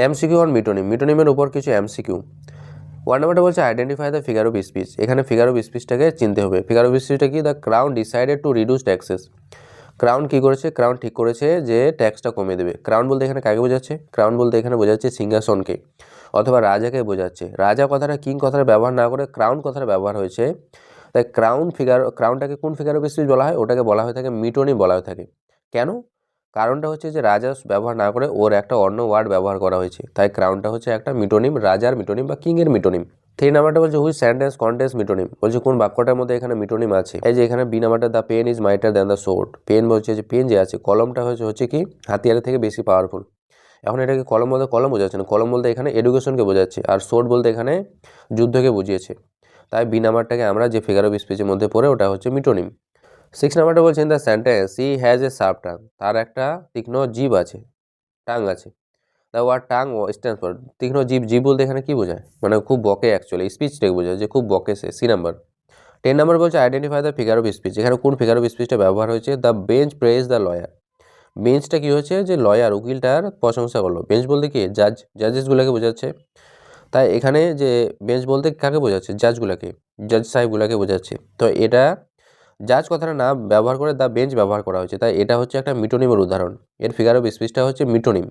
MCQ on মিটোনিম, মিটোনিমের উপর কিছু MCQ. 1 নাম্বারটা বলছে identify the figure of speech. এখানে ফিগার অফ স্পিচটাকে চিনতে হবে। ফিগার অফ স্পিচটা কি? The crown decided to reduce taxes. Crown কি করেছে? ক্রাউন ঠিক করেছে যে ট্যাক্সটা কমিয়ে দেবে। ক্রাউন বলতে এখানে কাকে বোঝাচ্ছে? ক্রাউন বলতে এখানে বোঝাচ্ছে সিংহাসনকে অথবা রাজাকে বোঝাচ্ছে। রাজা কথাটা কিং কথাটা ব্যবহার না করে ক্রাউন কথাটা ব্যবহার হয়েছে। তাই ক্রাউনটাকে কোন ফিগার অফ স্পিচ বলা হয়? ওটাকে বলা হয়ে থাকে মিটোনিম বলা হয়ে থাকে। কেন? কারণটা হচ্ছে যে রাজা ব্যবহার না করে ওর একটা অন্য ওয়ার্ড ব্যবহার করা হয়েছে, তাই ক্রাউনটা হচ্ছে একটা মিটোনিম, রাজার মিটোনিম বা কিংয়ের মিটোনিম। 3 নাম্বারটা বলছে হুইচ সেন্টেন্স কন্টেন্স মিটোনিম। বলছে কোন বাক্যটার মধ্যে এখানে মিটোনিম আছে। এই যে এখানে বি নাম্বারটা the pen is mightier than the sword. Pen বলছে যে পেন যে আছে, কলমটা হচ্ছে কি হাতিয়ারের থেকে বেশি পাওয়ারফুল। এখন এটাকে কলম বলতে কলম বোঝাচ্ছে না, কলম বলতে এখানে এডুকেশনকে বোঝাচ্ছে, আর সোর্ড বলতে এখানে যুদ্ধকে বুঝিয়েছে। তাই বি নাম্বারটাকে আমরা যে ফিগার অফ স্পিচের মধ্যে পড়ে ওটা হচ্ছে মিটোনিম। 6 নাম্বারটা বলছেন the sentence he has a sharp tongue. তার একটা তীক্ষ্ণ জিভ আছে, টাং আছে। The word tongue stands for, তীক্ষ্ণ জিভ, জিভ বলতে এখানে কি বোঝায়? মানে খুব বকে, অ্যাকচুয়ালি স্পিচটাকে বোঝায় যে খুব বকে সে। C number. 10 নাম্বার বলছে identify the figure of speech. এখানে কোন ফিগার অফ স্পিচটা ব্যবহার হয়েছে? The bench praise the lawyer. বেঞ্চটা কি হচ্ছে? যে লয়ার, উকিলটার প্রশংসা করলো। বেঞ্চ বলতে কি? জাজ, জাজেসগুলোকে বোঝাচ্ছে। তাই এখানে যে বেঞ্চ বলতে কাকে বোঝাচ্ছে? জাজগুলোকে, জাজ সাহেবগুলোকে বোঝাচ্ছে। তো এটা জাজ কথাটা না ব্যবহার করে দ্য বেঞ্চ ব্যবহার করা হয়েছে, তাই এটা হচ্ছে একটা মিটোনিমের উদাহরণ। এর ফিগার অফ স্পিচটা হচ্ছে মিটোনিম।